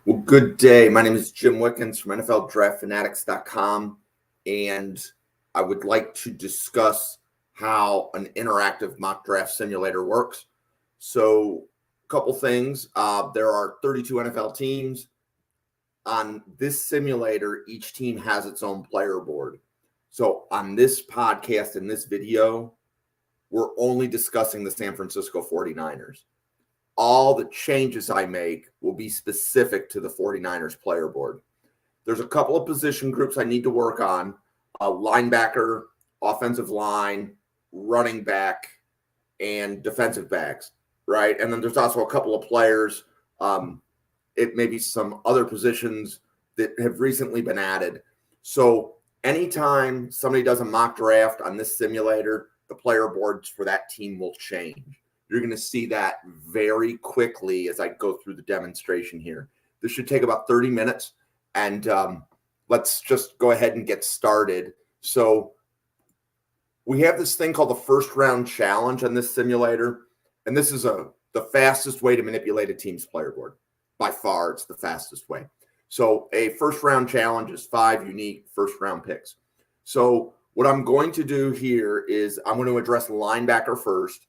Well, good day. My name is Jim Wickens from NFLDraftFanatics.com, and I would like to discuss how an interactive mock draft simulator works. So, a couple things. There are 32 NFL teams. On this simulator, each team has its own player board. So, on this podcast and this video, we're only discussing the San Francisco 49ers. All the changes I make will be specific to the 49ers player board. There's a couple of position groups I need to work on: linebacker, offensive line, running back, and defensive backs, right? And then there's also a couple of players, it may be some other positions that have recently been added. So anytime somebody does a mock draft on this simulator, the player boards for that team will change. You're going to see that very quickly as I go through the demonstration here. This should take about 30 minutes, and let's just go ahead and get started. So we have this thing called the first round challenge on this simulator, and this is the fastest way to manipulate a team's player board. By far, it's the fastest way. So a first round challenge is 5 unique first round picks. So what I'm going to do here is I'm going to address linebacker first.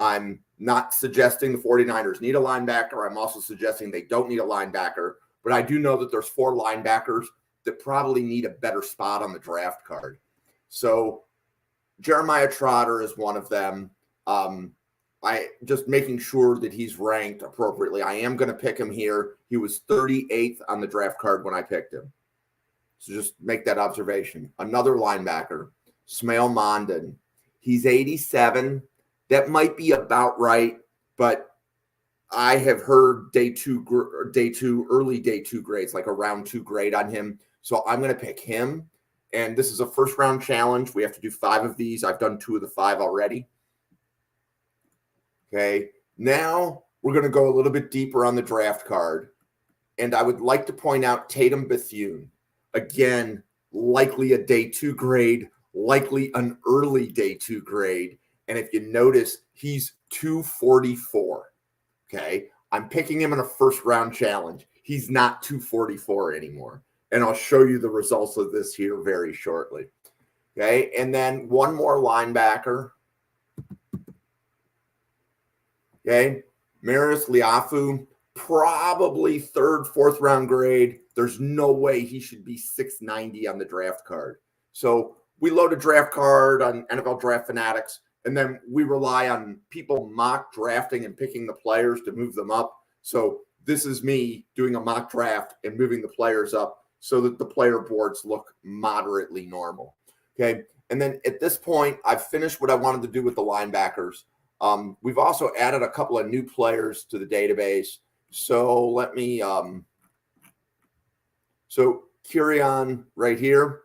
I'm not suggesting the 49ers need a linebacker. I'm also suggesting they don't need a linebacker. But I do know that there's 4 linebackers that probably need a better spot on the draft card. So Jeremiah Trotter is one of them. I just making sure that he's ranked appropriately. I am going to pick him here. He was 38th on the draft card when I picked him. So just make that observation. Another linebacker, Smael Mondon. He's 87. That might be about right, but I have heard early day two grades, like a round 2 grade on him. So I'm going to pick him. And this is a first round challenge. We have to do 5 of these. I've done 2 of the 5 already. Okay. Now we're going to go a little bit deeper on the draft card. And I would like to point out Tatum Bethune. Again, likely a day 2 grade, likely an early day 2 grade. And if you notice, he's 244. Okay. I'm picking him in a first round challenge. He's not 244 anymore. And I'll show you the results of this here very shortly. Okay. And then one more linebacker. Okay. Marius Liafu, probably 3rd, 4th round grade. There's no way he should be 690 on the draft card. So we load a draft card on NFL Draft Fanatics. And then we rely on people mock drafting and picking the players to move them up. So this is me doing a mock draft and moving the players up so that the player boards look moderately normal. Okay. And then at this point, I've finished what I wanted to do with the linebackers. We've also added a couple of new players to the database. So let me, so Kirion right here,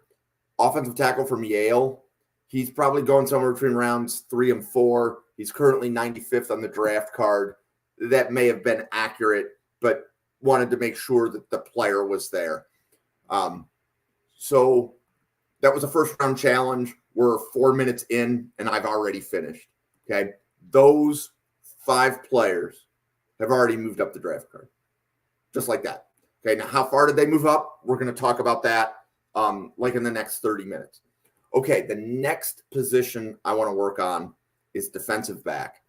offensive tackle from Yale. He's probably going somewhere between rounds 3 and 4. He's currently 95th on the draft card. That may have been accurate, but wanted to make sure that the player was there. So that was a first round challenge. We're 4 minutes in, and I've already finished. Okay. Those 5 players have already moved up the draft card, just like that. Okay. Now, how far did they move up? We're going to talk about that like in the next 30 minutes. Okay, the next position I want to work on is defensive back.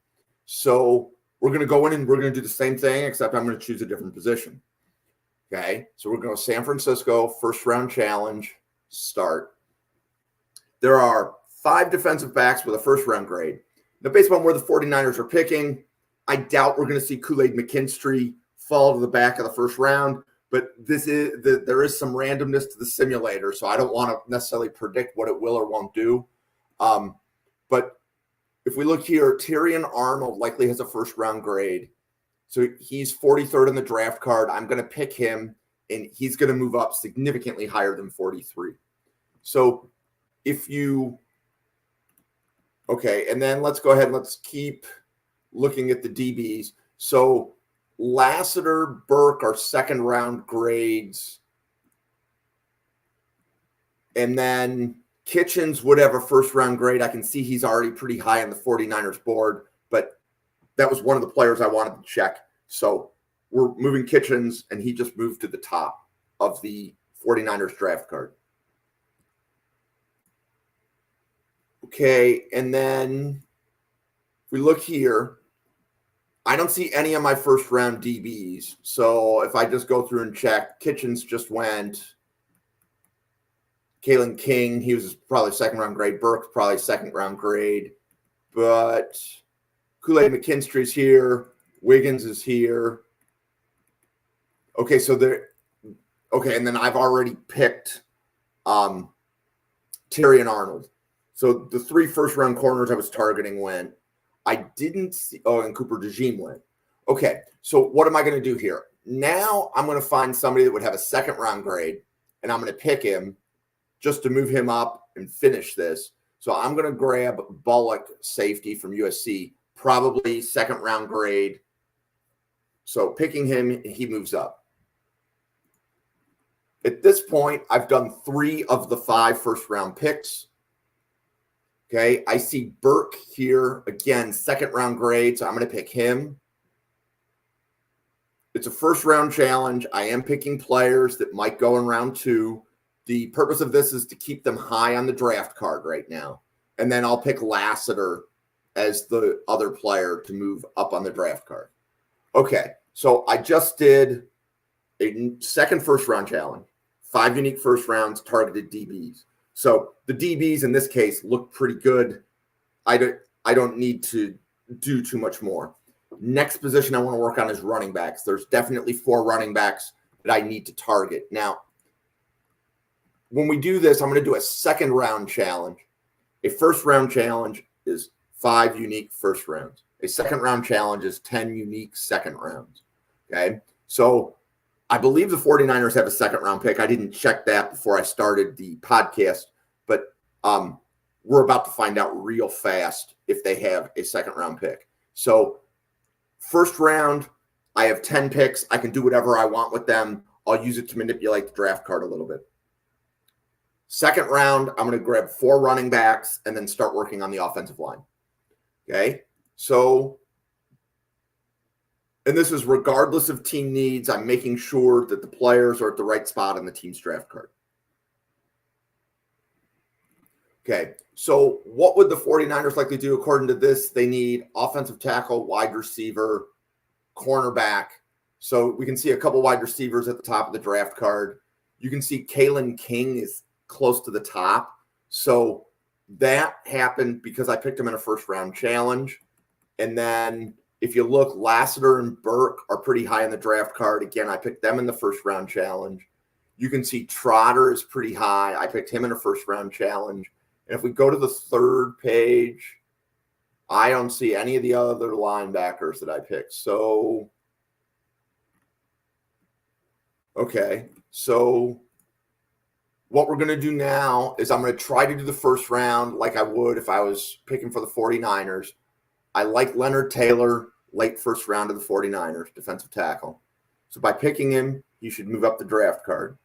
So we're going to go in and we're going to do the same thing, except I'm going to choose a different position. Okay, so we're going to San Francisco, first round challenge, start. There are 5 defensive backs with a first round grade. Now, based on where the 49ers are picking, I doubt we're going to see Kool-Aid McKinstry fall to the back of the first round. But there is some randomness to the simulator, so I don't want to necessarily predict what it will or won't do. But if we look here, Terrion Arnold likely has a first round grade. So he's 43rd in the draft card. I'm going to pick him, and he's going to move up significantly higher than 43. So okay, and then let's go ahead and let's keep looking at the DBs. So Lassiter, Burke are second round grades. And then Kitchens would have a first round grade. I can see he's already pretty high on the 49ers board, but that was one of the players I wanted to check. So we're moving Kitchens, and he just moved to the top of the 49ers draft card. Okay, and then if we look here, I don't see any of my first round DBs. So if I just go through and check, Kitchens just went. Kalen King, he was probably second round grade. Burke's probably second round grade. But Kool-Aid McKinstry's here. Wiggins is here. Okay, so there. Okay, and then I've already picked Terry and Arnold. So the 3 first round corners I was targeting went. I didn't see. Oh, and Cooper DeJean went. Okay, so what am I going to do here? Now I'm going to find somebody that would have a second round grade, and I'm going to pick him just to move him up and finish this. So I'm going to grab Bullock, safety from USC, probably second round grade. So picking him, he moves up. At this point, I've done 3 of the 5 first round picks. Okay, I see Burke here, again, second round grade, so I'm going to pick him. It's a first round challenge. I am picking players that might go in round 2. The purpose of this is to keep them high on the draft card right now. And then I'll pick Lassiter as the other player to move up on the draft card. Okay, so I just did a second first round challenge, 5 unique first rounds, targeted DBs. So the DBs in this case look pretty good. I don't need to do too much more. Next position I want to work on is running backs. There's definitely 4 running backs that I need to target. Now, when we do this, I'm going to do a second round challenge. A first round challenge is 5 unique first rounds. A second round challenge is 10 unique second rounds. Okay. So I believe the 49ers have a second round pick. I didn't check that before I started the podcast, but we're about to find out real fast if they have a second round pick. So first round, I have 10 picks. I can do whatever I want with them. I'll use it to manipulate the draft card a little bit. Second round, I'm going to grab 4 running backs and then start working on the offensive line. Okay. So, and this is regardless of team needs. I'm making sure that the players are at the right spot on the team's draft card. Okay, so what would the 49ers likely do according to this? They need offensive tackle, wide receiver, cornerback. So we can see a couple wide receivers at the top of the draft card. You can see Kalen King is close to the top. So that happened because I picked him in a first round challenge. And then if you look, Lassiter and Burke are pretty high in the draft card. Again, I picked them in the first round challenge. You can see Trotter is pretty high. I picked him in a first round challenge. And if we go to the 3rd page, I don't see any of the other linebackers that I picked. So, okay. So what we're going to do now is I'm going to try to do the first round like I would if I was picking for the 49ers. I like Leonard Taylor, late first round of the 49ers, defensive tackle. So by picking him, he should move up the draft card.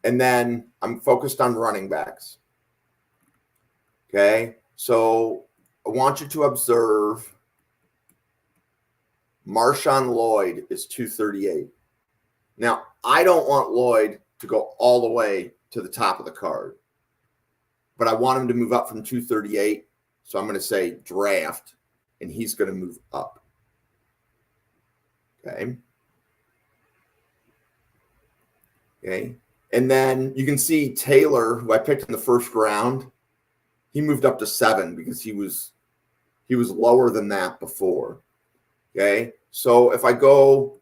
And then I'm focused on running backs. Okay, so I want you to observe Marshawn Lloyd is 238. Now, I don't want Lloyd to go all the way to the top of the card, but I want him to move up from 238. So I'm going to say draft, and he's going to move up. Okay. Okay. And then you can see Taylor, who I picked in the first round, he moved up to 7 because he was lower than that before. Okay. So if I go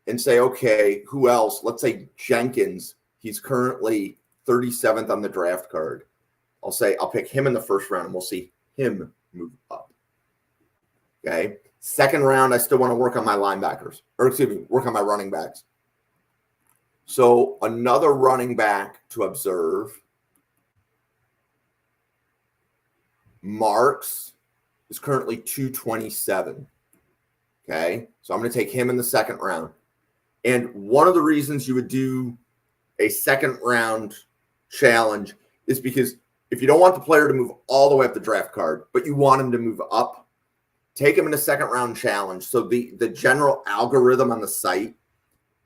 and say, okay, who else? Let's say Jenkins. He's currently 37th on the draft card. I'll say I'll pick him in the first round, and we'll see him move up. Okay. Second round, I still want to work on my linebackers, or excuse me, work on my running backs. So another running back to observe, Marks is currently 227. Okay. So I'm going to take him in the second round. And one of the reasons you would do a second round challenge is because if you don't want the player to move all the way up the draft card, but you want him to move up, take him in a second round challenge. So the general algorithm on the site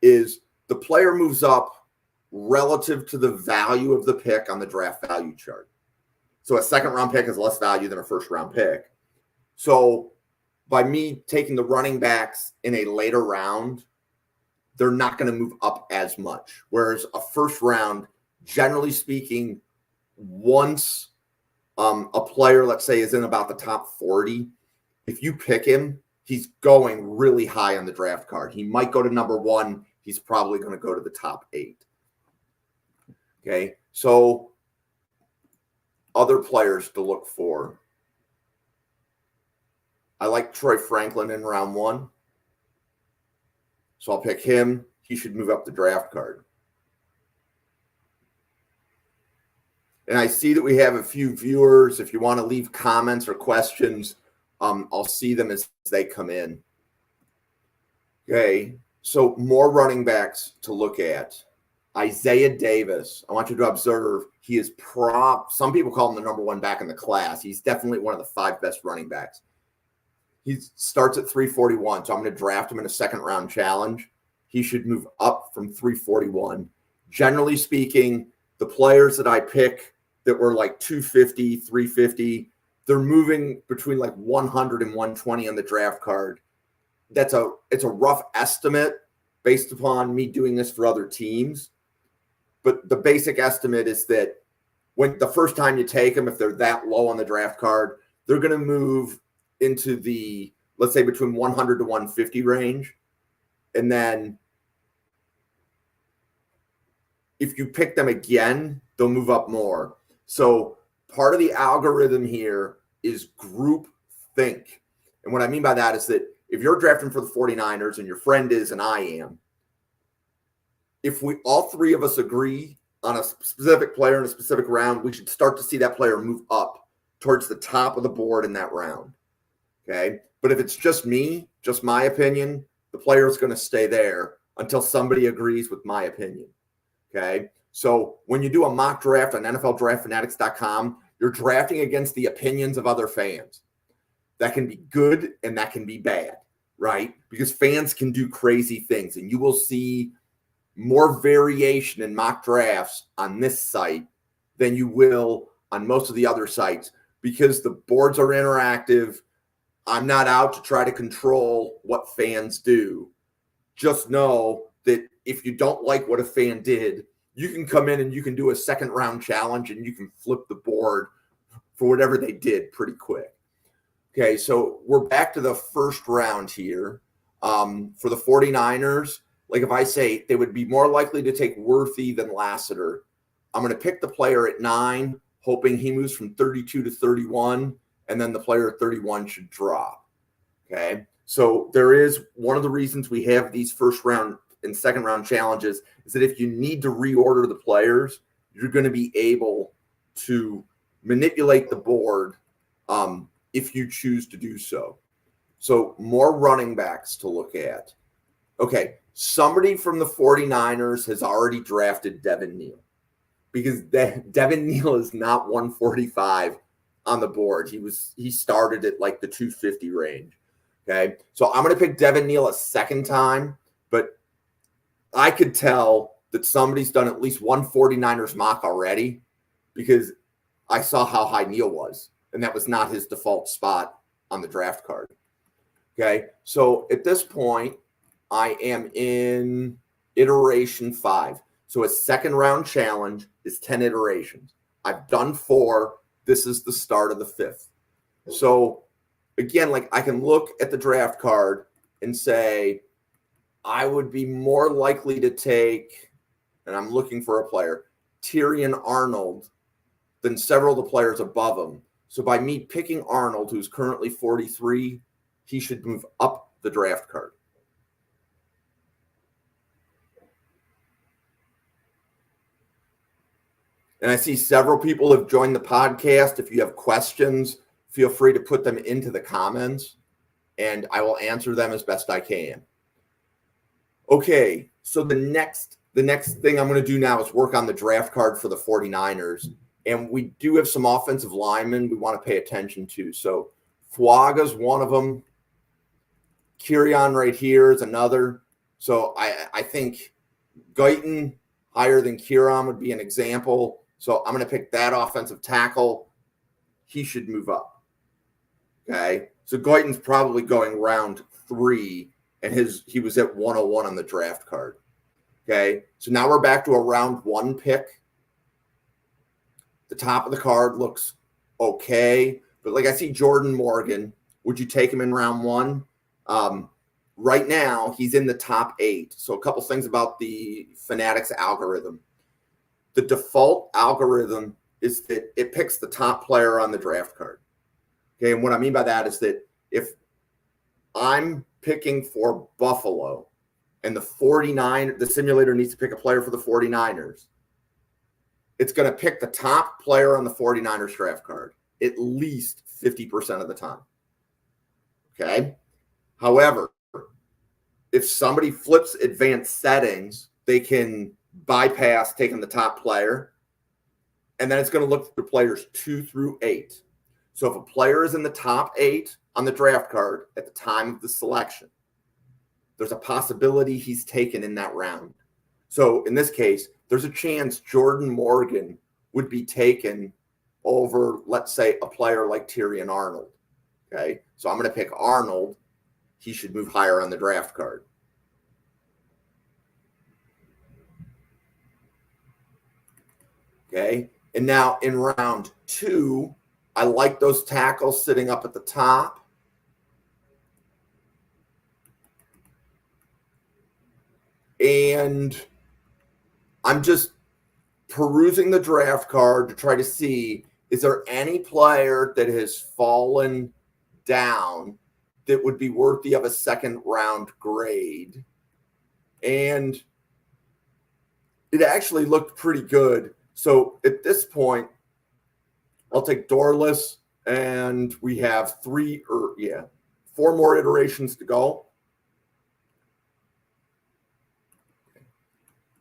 is the player moves up relative to the value of the pick on the draft value chart. So a second round pick has less value than a first round pick. So by me taking the running backs in a later round, they're not going to move up as much. Whereas a first round, generally speaking, once a player, let's say, is in about the top 40, if you pick him, he's going really high on the draft card. He might go to number 1. He's probably going to go to the top 8. Okay, so other players to look for. I like Troy Franklin in round 1. So I'll pick him. He should move up the draft card. And I see that we have a few viewers. If you want to leave comments or questions, I'll see them as they come in. Okay, so more running backs to look at. Isaiah Davis. I want you to observe he is some people call him the number 1 back in the class. He's definitely one of the 5 best running backs. He starts at 341, so I'm going to draft him in a second round challenge. He should move up from 341. Generally speaking, the players that I pick that were like 250, 350, they're moving between like 100 and 120 on the draft card. It's a rough estimate based upon me doing this for other teams. But the basic estimate is that when the first time you take them, if they're that low on the draft card, they're going to move into the, let's say, between 100 to 150 range. And then if you pick them again, they'll move up more. So part of the algorithm here is group think. And what I mean by that is that if you're drafting for the 49ers and your friend is and I am, if we all 3 of us agree on a specific player in a specific round, we should start to see that player move up towards the top of the board in that round. Okay. But if it's just me, just my opinion, the player is going to stay there until somebody agrees with my opinion. Okay. So when you do a mock draft on NFLDraftFanatics.com, you're drafting against the opinions of other fans. That can be good and that can be bad, right? Because fans can do crazy things, and you will see more variation in mock drafts on this site than you will on most of the other sites because the boards are interactive. I'm not out to try to control what fans do. Just know that if you don't like what a fan did, you can come in and you can do a second round challenge and you can flip the board for whatever they did pretty quick. Okay, so we're back to the first round here. For the 49ers, like if I say they would be more likely to take Worthy than Lassiter, I'm going to pick the player at 9, hoping he moves from 32 to 31, and then the player at 31 should drop. Okay, so there is one of the reasons we have these first round and second round challenges is that if you need to reorder the players, you're going to be able to manipulate the board if you choose to do so. So more running backs to look at. Okay, somebody from the 49ers has already drafted Devin Neal because Devin Neal is not 145 on the board. He started at like the 250 range. Okay, so I'm going to pick Devin Neal a second time, but I could tell that somebody's done at least one 49ers mock already because I saw how high Neal was, and that was not his default spot on the draft card. Okay, so at this point, I am in iteration 5. So a second round challenge is 10 iterations. I've done 4. This is the start of the 5th. So again, like I can look at the draft card and say, I would be more likely to take, and I'm looking for a player, Tyrion Arnold than several of the players above him. So by me picking Arnold, who's currently 43, he should move up the draft card. And I see several people have joined the podcast. If you have questions, feel free to put them into the comments, and I will answer them as best I can. Okay, so the next thing I'm going to do now is work on the draft card for the 49ers. And we do have some offensive linemen we want to pay attention to. So Fuaga's one of them. Kirion right here is another. So I think Guyton higher than Kirion would be an example. So I'm going to pick that offensive tackle. He should move up. Okay. So Guyton's probably going round 3, and he was at 101 on the draft card. Okay. So now we're back to a round 1 pick. The top of the card looks okay. But like I see Jordan Morgan. Would you take him in round 1? Right now, he's in the top 8. So a couple things about the Fanatics algorithm. The default algorithm is that it picks the top player on the draft card. Okay, and what I mean by that is that if I'm picking for Buffalo and the simulator needs to pick a player for the 49ers, it's going to pick the top player on the 49ers draft card at least 50% of the time. Okay? However, if somebody flips advanced settings, they can bypass taking the top player, and then it's going to look for players 2 through 8. So if a player is in the top 8 on the draft card at the time of the selection, there's a possibility he's taken in that round. So in this case, there's a chance Jordan Morgan would be taken over, let's say, a player like Terrion Arnold. Okay, so I'm going to pick Arnold. He should move higher on the draft card. Okay, and now in round 2, I like those tackles sitting up at the top. And I'm just perusing the draft card to try to see, is there any player that has fallen down that would be worthy of a second round grade? And it actually looked pretty good. So at this point, I'll take Dorless, and we have 4 more iterations to go.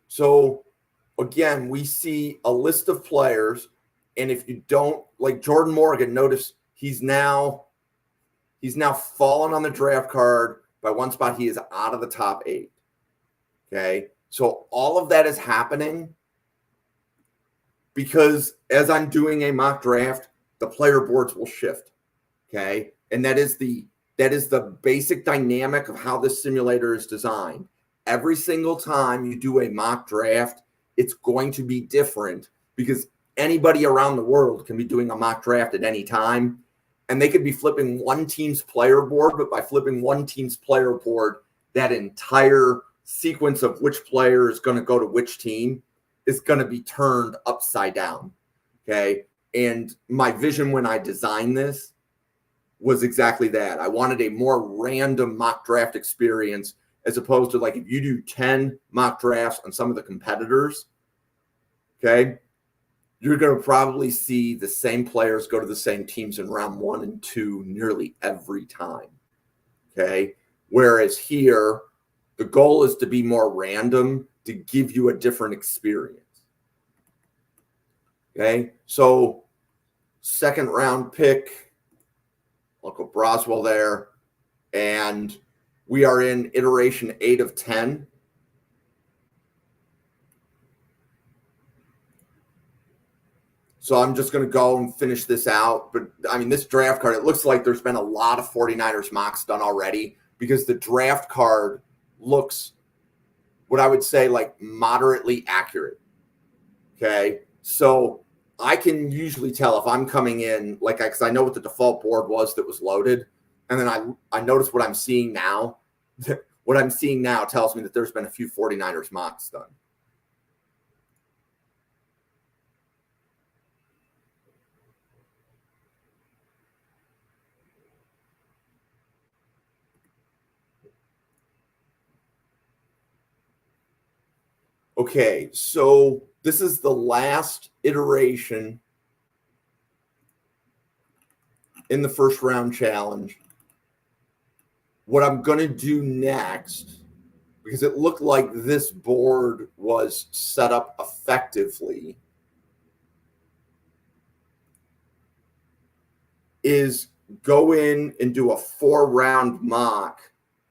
So again, we see a list of players, and if you don't like Jordan Morgan, notice he's now fallen on the draft card by 1 spot. He is out of the top 8. Okay, so all of that is happening because as I'm doing a mock draft, the player boards will shift. Okay, and that is the basic dynamic of how this simulator is designed. Every single time you do a mock draft, it's going to be different because anybody around the world can be doing a mock draft at any time, and they could be flipping one team's player board, but by flipping one team's player board, that entire sequence of which player is going to go to which team is going to be turned upside down. Okay, and my vision when I designed this was exactly that. I wanted a more random mock draft experience, as opposed to like if you do 10 mock drafts on some of the competitors, okay, you're going to probably see the same players go to the same teams in round 1 and 2 nearly every time. Okay, whereas here, the goal is to be more random to give you a different experience. Okay, so second round pick, I'll go Broswell there, and we are in iteration 8 of 10. So I'm just going to go and finish this out. But, I mean, this draft card, it looks like there's been a lot of 49ers mocks done already because the draft card looks, what I would say, like moderately accurate. Okay, so I can usually tell if I'm coming in, like, because I know what the default board was that was loaded. And then I notice what I'm seeing now. What I'm seeing now tells me that there's been a few 49ers mocks done. Okay, so this is the last iteration in the first round challenge. What I'm going to do next, because it looked like this board was set up effectively, is go in and do a 4-round mock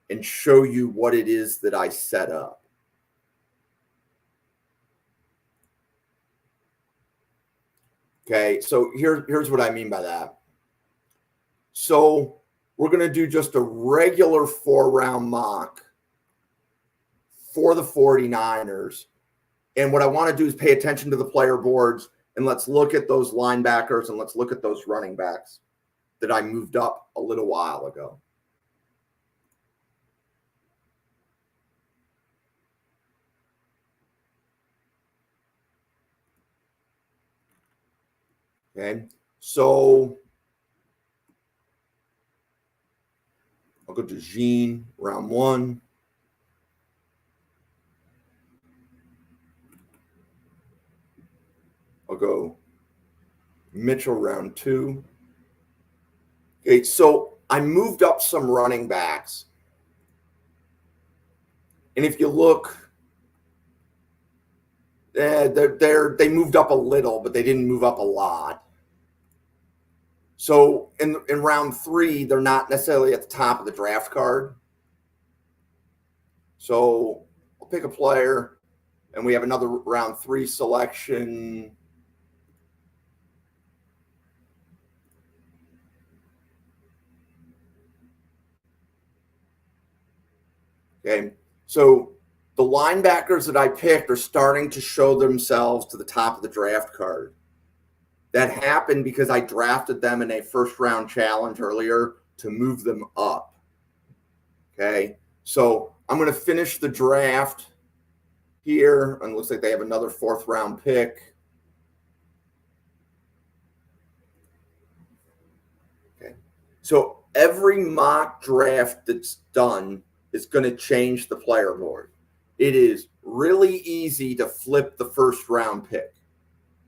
and show you what it is that I set up. Okay, so here's what I mean by that. So we're going to do just a regular 4-round mock for the 49ers. And what I want to do is pay attention to the player boards, and let's look at those linebackers and let's look at those running backs that I moved up a little while ago. Okay, so I'll go to Jean, round 1. I'll go Mitchell, round 2. Okay, so I moved up some running backs. And if you look, they moved up a little, but they didn't move up a lot. So in round 3, they're not necessarily at the top of the draft card. So I'll pick a player, and we have another round 3 selection. Okay, so the linebackers that I picked are starting to show themselves to the top of the draft card. That happened because I drafted them in a first-round challenge earlier to move them up. Okay, so I'm going to finish the draft here, and it looks like they have another 4th-round pick. Okay, so every mock draft that's done is going to change the player board. It is really easy to flip the first-round pick.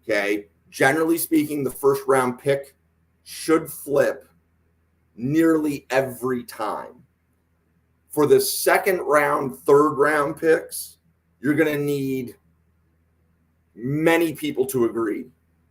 Okay, generally speaking, the first-round pick should flip nearly every time. For the 2nd round, 3rd round picks, you're going to need many people to agree.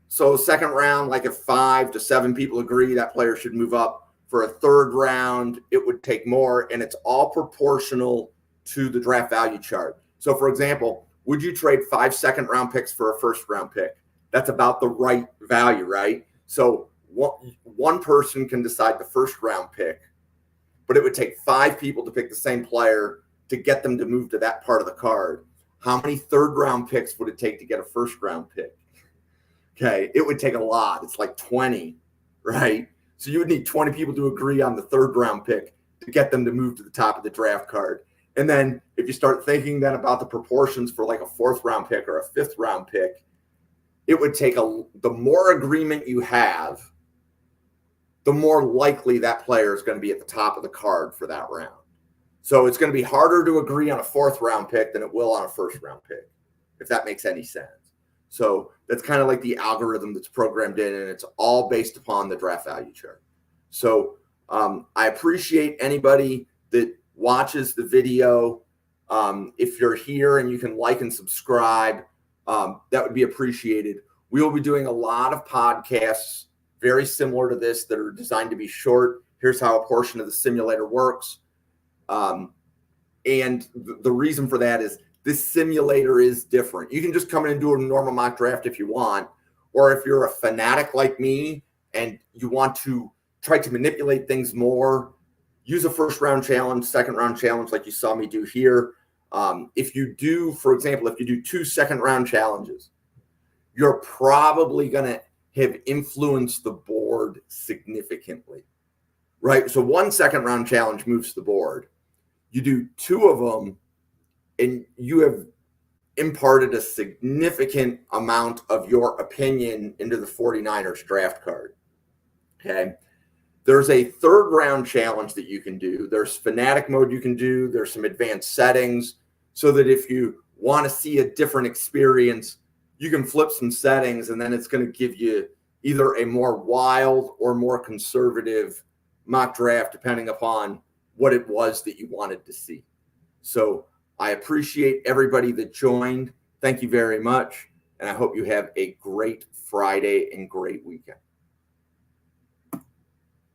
So 2nd round, like if 5 to 7 people agree, that player should move up. For a 3rd round, it would take more, and it's all proportional to the draft value chart. So for example, would you trade 5 2nd-round picks for a 1st-round pick? That's about the right value, right? So one person can decide the 1st-round pick, but it would take 5 people to pick the same player to get them to move to that part of the card. How many 3rd-round picks would it take to get a 1st-round pick? Okay, it would take a lot. It's like 20, right? So you would need 20 people to agree on the 3rd-round pick to get them to move to the top of the draft card. And then if you start thinking then about the proportions for like a 4th-round pick or a 5th-round pick, it would take the more agreement you have, the more likely that player is going to be at the top of the card for that round. So it's going to be harder to agree on a 4th-round pick than it will on a 1st-round pick, if that makes any sense. So that's kind of like the algorithm that's programmed in, and it's all based upon the draft value chart. So I appreciate anybody that watches the video. If you're here and you can like and subscribe, that would be appreciated. We will be doing a lot of podcasts very similar to this that are designed to be short. Here's how a portion of the simulator works. And the reason for that is this simulator is different. You can just come in and do a normal mock draft if you want, or if you're a fanatic like me and you want to try to manipulate things more, use a 1st-round challenge, 2nd-round challenge like you saw me do here. If you do, for example, if you do 2 2nd-round challenges, you're probably going to have influenced the board significantly, right? So 1 2nd-round challenge moves the board. You do 2 of them, and you have imparted a significant amount of your opinion into the 49ers draft card. Okay. There's a 3rd-round challenge that you can do. There's fanatic mode you can do. There's some advanced settings so that if you want to see a different experience, you can flip some settings, and then it's going to give you either a more wild or more conservative mock draft, depending upon what it was that you wanted to see. So I appreciate everybody that joined. Thank you very much. And I hope you have a great Friday and great weekend.